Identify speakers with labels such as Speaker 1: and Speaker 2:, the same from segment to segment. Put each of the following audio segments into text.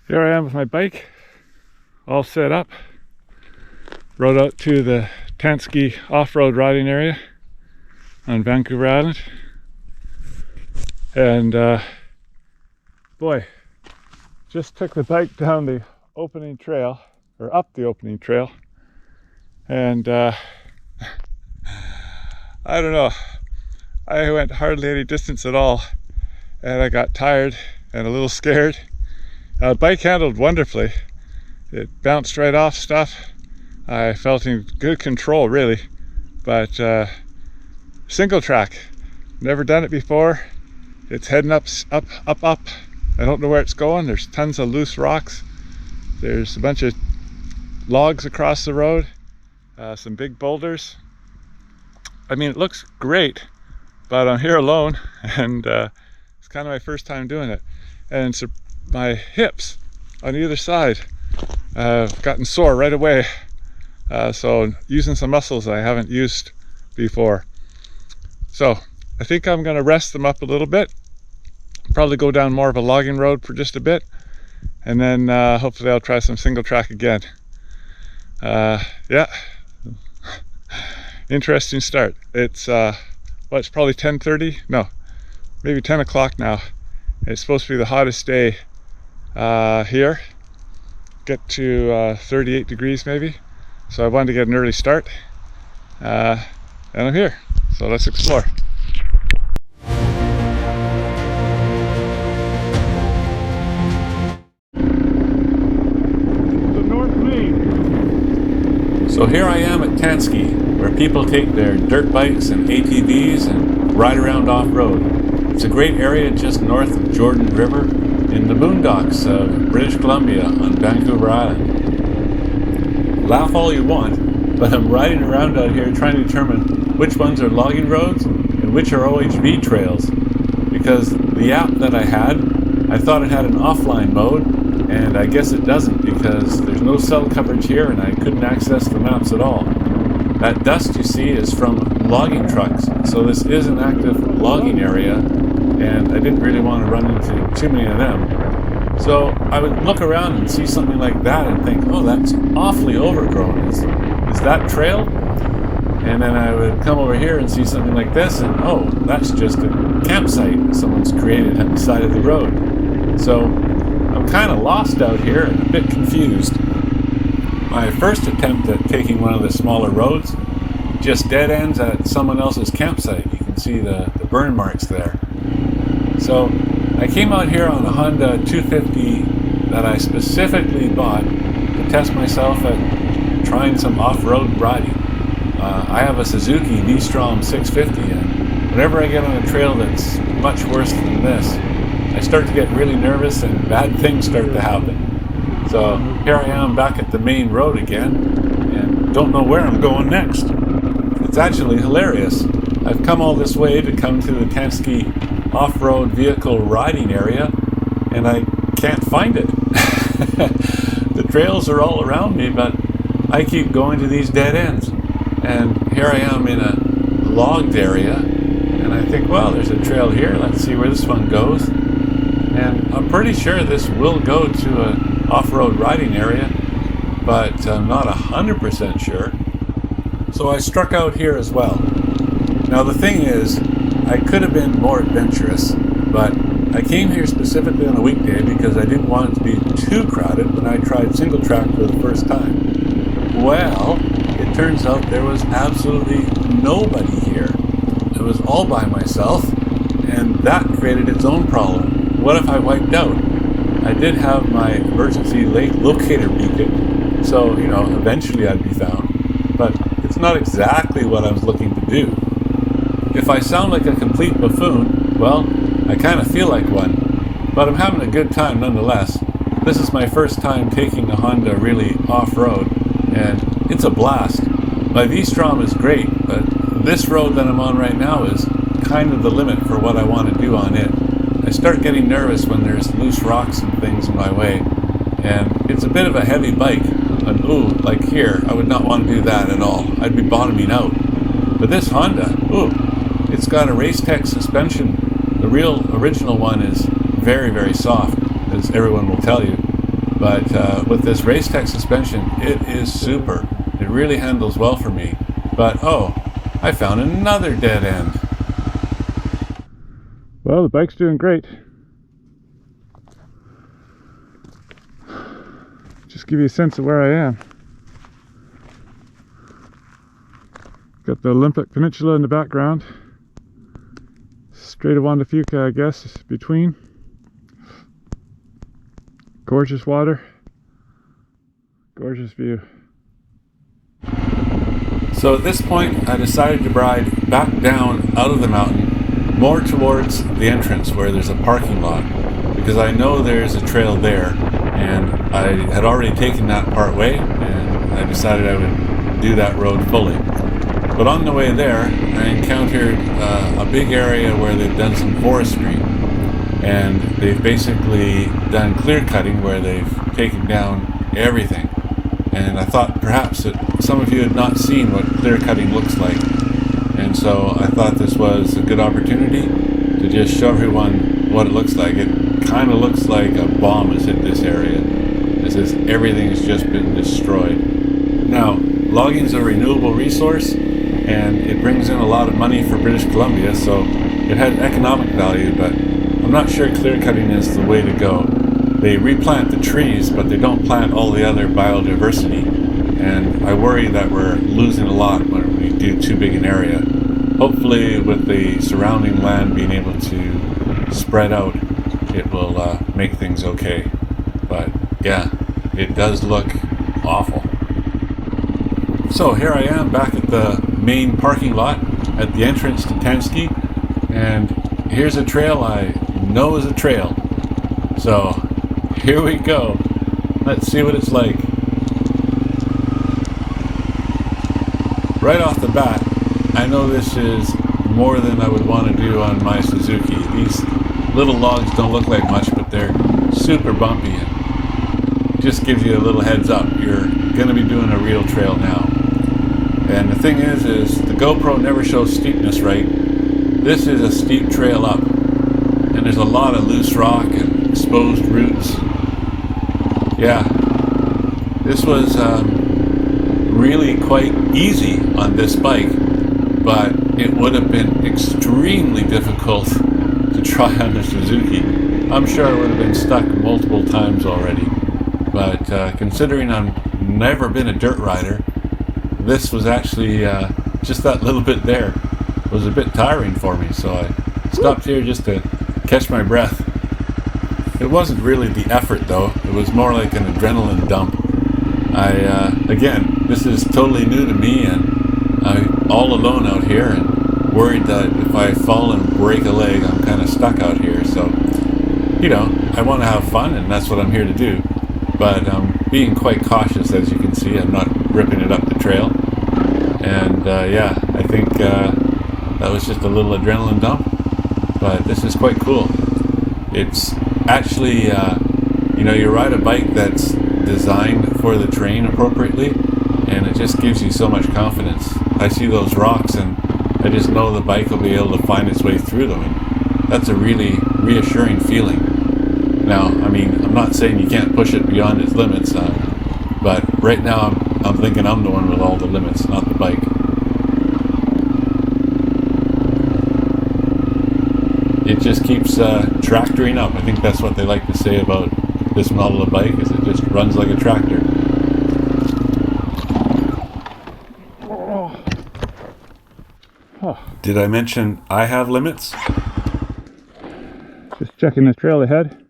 Speaker 1: Here I am with my bike all set up. Rode out to the Tansky off-road riding area on Vancouver Island, and boy, just took the bike down the opening trail, or up the opening trail, and I don't know, I went hardly any distance at all, and I got tired and a little scared. The bike handled wonderfully. It bounced right off stuff. I felt in good control, really, but single track, never done it before. It's heading up. I don't know where it's going. There's tons of loose rocks. There's a bunch of logs across the road, some big boulders. I mean, it looks great, but I'm here alone, and it's kind of my first time doing it. And so my hips on either side have gotten sore right away. So using some muscles I haven't used before. So I think I'm going to rest them up a little bit. Probably go down more of a logging road for just a bit, and then hopefully I'll try some single track again. Yeah, interesting start. It's it's probably 10:30. No, maybe 10 o'clock now. It's supposed to be the hottest day here. Get to 38 degrees maybe. So I wanted to get an early start, and I'm here. So let's explore.
Speaker 2: So here I am at Tansky, where people take their dirt bikes and ATVs and ride around off-road. It's a great area just north of Jordan River in the boondocks of British Columbia on Vancouver Island. Laugh all you want, but I'm riding around out here trying to determine which ones are logging roads and which are OHV trails, because the app that I had, I thought it had an offline mode, and I guess it doesn't, because there's no cell coverage here and I couldn't access the maps at all. That dust you see is from logging trucks, so this is an active logging area, and I didn't really want to run into too many of them. So I would look around and see something like that and think, oh, that's awfully overgrown. Is that trail? And then I would come over here and see something like this, and oh, that's just a campsite someone's created at the side of the road. So I'm kind of lost out here and a bit confused. My first attempt at taking one of the smaller roads just dead ends at someone else's campsite. You can see the burn marks there. So I came out here on a Honda 250 that I specifically bought to test myself at trying some off-road riding. I have a Suzuki V-Strom 650, and whenever I get on a trail that's much worse than this, I start to get really nervous and bad things start to happen. So here I am back at the main road again, and don't know where I'm going next. It's actually hilarious. I've come all this way to come to the Tansky off-road vehicle riding area, and I can't find it. The trails are all around me, but I keep going to these dead ends. And here I am in a logged area, and I think, well, there's a trail here. Let's see where this one goes. And I'm pretty sure this will go to an off-road riding area, but I'm not 100% sure. So I struck out here as well. Now the thing is, I could have been more adventurous, but I came here specifically on a weekday because I didn't want it to be too crowded when I tried single track for the first time. Well, it turns out there was absolutely nobody here. It was all by myself, and that created its own problem. What if I wiped out? I did have my emergency lake locator beacon, so, you know, eventually I'd be found. But it's not exactly what I was looking to do. If I sound like a complete buffoon, well, I kind of feel like one. But I'm having a good time nonetheless. This is my first time taking a Honda really off-road, and it's a blast. My V-Strom is great, but this road that I'm on right now is kind of the limit for what I want to do on it. I start getting nervous when there's loose rocks and things in my way, and it's a bit of a heavy bike, and ooh, like here, I would not want to do that at all. I'd be bottoming out. But this Honda, ooh, it's got a Racetech suspension. The real original one is very, very soft, as everyone will tell you, But with this Race Tech suspension, it is super. It really handles well for me. But oh, I found another dead end.
Speaker 1: Well, the bike's doing great. Just give you a sense of where I am. Got the Olympic Peninsula in the background. Strait of Juan de Fuca, I guess, is between. Gorgeous water. Gorgeous view.
Speaker 2: So at this point, I decided to ride back down out of the mountain, more towards the entrance where there's a parking lot, because I know there's a trail there, and I had already taken that part way, and I decided I would do that road fully. But on the way there, I encountered a big area where they've done some forestry, and they've basically done clear cutting where they've taken down everything. And I thought perhaps that some of you had not seen what clear cutting looks like. And so I thought this was a good opportunity to just show everyone what it looks like. It kind of looks like a bomb has hit this area. As if everything has just been destroyed. Now, logging is a renewable resource, and it brings in a lot of money for British Columbia, so it had economic value, but I'm not sure clear cutting is the way to go. They replant the trees, but they don't plant all the other biodiversity, and I worry that we're losing a lot when we do too big an area. Hopefully with the surrounding land being able to spread out, it will make things okay. But yeah, it does look awful. So here I am back at the main parking lot at the entrance to Tansky, and here's a trail I know is a trail. So here we go. Let's see what it's like. Right off the bat, I know this is more than I would want to do on my Suzuki. These little logs don't look like much, but they're super bumpy, and just gives you a little heads up. You're going to be doing a real trail now. And the thing is the GoPro never shows steepness right. This is a steep trail up, and there's a lot of loose rock and exposed roots. Yeah, this was really quite easy on this bike, but it would have been extremely difficult to try on the Suzuki. I'm sure I would have been stuck multiple times already, but considering I've never been a dirt rider, this was actually just that little bit there was a bit tiring for me, so I stopped here just to catch my breath. It wasn't really the effort though, it was more like an adrenaline dump. Again, this is totally new to me, and I'm all alone out here and worried that if I fall and break a leg, I'm kind of stuck out here. So, you know, I want to have fun, and that's what I'm here to do. But I'm being quite cautious, as you can see. I'm not ripping it up the trail. And yeah, I think that was just a little adrenaline dump. But this is quite cool. It's actually, you know, you ride a bike that's designed for the terrain appropriately, and it just gives you so much confidence. I see those rocks and I just know the bike will be able to find its way through them, and that's a really reassuring feeling. Now, I mean, I'm not saying you can't push it beyond its limits, but right now I'm thinking I'm the one with all the limits, not the bike. It just keeps tractoring up. I think that's what they like to say about this model of bike, is it just runs like a tractor. Did I mention I have limits?
Speaker 1: Just checking the trail ahead.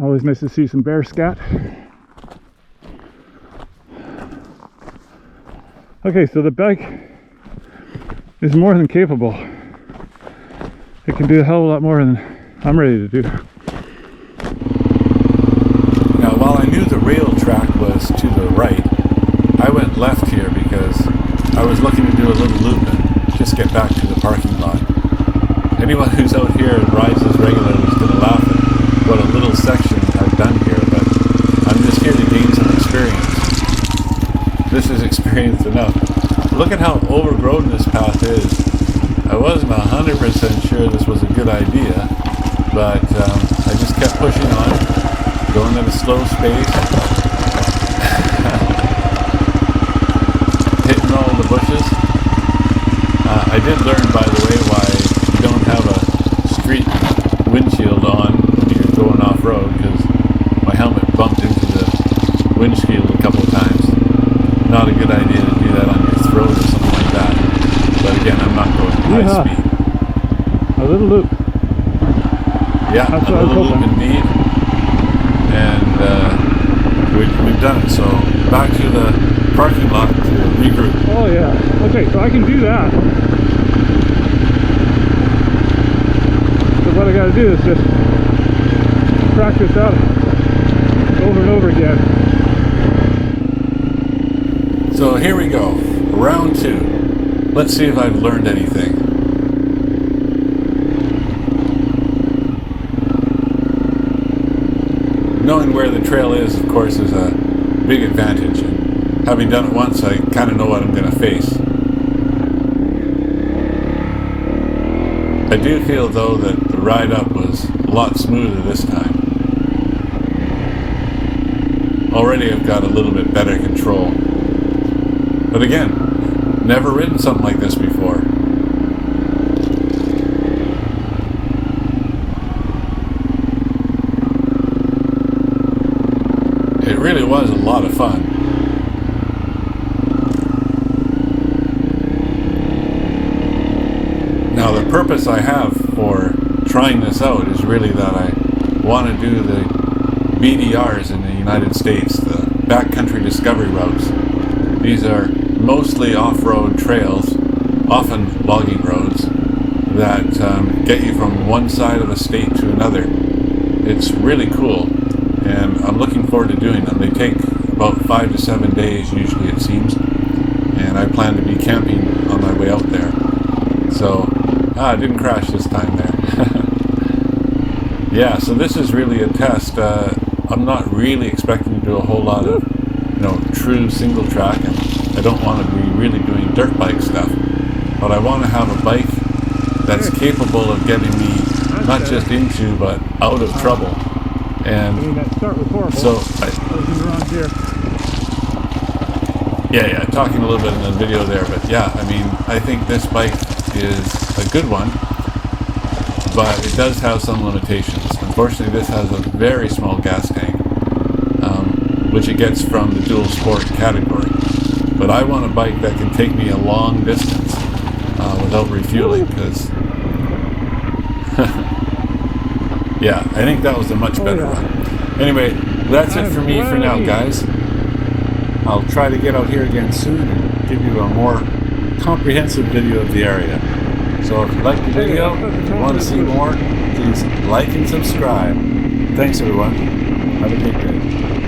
Speaker 1: Always nice to see some bear scat. Okay, so the bike is more than capable. It can do a hell of a lot more than I'm ready to do.
Speaker 2: Now, while I knew the rail track was to the right, I went left here because I was looking to do a little loop and just get back to the parking lot. Anyone who's out here and rides this regularly is going to laugh at what a little section I've done here, but I'm just here to gain some experience. This is experience enough. Look at how overgrown this path is. I wasn't 100% sure this was a good idea, but I just kept pushing on, going at a slow pace, hitting all the bushes. I did learn, by the way, why you don't have a street windshield on when you're going off-road, because my helmet bumped into the windshield a couple of times. Not a good idea to do that on your throat or something like that. But again, I'm not going high speed.
Speaker 1: A little loop.
Speaker 2: Yeah, a little loop indeed. And we've done it. So back to the parking lot to regroup.
Speaker 1: Oh yeah. Okay, so I can do that. So what I got to do is just practice out over and over again.
Speaker 2: So here we go, round 2. Let's see if I've learned anything. Knowing where the trail is, of course, is a big advantage. And having done it once, I kind of know what I'm going to face. I do feel, though, that the ride up was a lot smoother this time. Already I've got a little bit better control. But again, never ridden something like this before. It really was a lot of fun. Now the purpose I have for trying this out is really that I want to do the BDRs in the United States, the backcountry discovery routes. These are mostly off-road trails, often logging roads, that get you from one side of a state to another. It's really cool, and I'm looking forward to doing them. They take about 5 to 7 days usually, it seems, and I plan to be camping on my way out there. So, I didn't crash this time there. Yeah, so this is really a test. I'm not really expecting to do a whole lot of, true single track, and I don't want to be really doing dirt bike stuff, but I want to have a bike that's capable of getting me not just into but out of trouble. And so yeah, talking a little bit in the video there, but yeah, I mean, I think this bike is a good one, but it does have some limitations. Unfortunately, this has a very small gas tank, which it gets from the dual sport category. But I want a bike that can take me a long distance without refueling, because yeah, I think that was a much better run. Anyway, that's it for me for now, guys. I'll try to get out here again soon and give you a more comprehensive video of the area. So if you like the video and want to see more, please like and subscribe. Thanks everyone. Have a great day.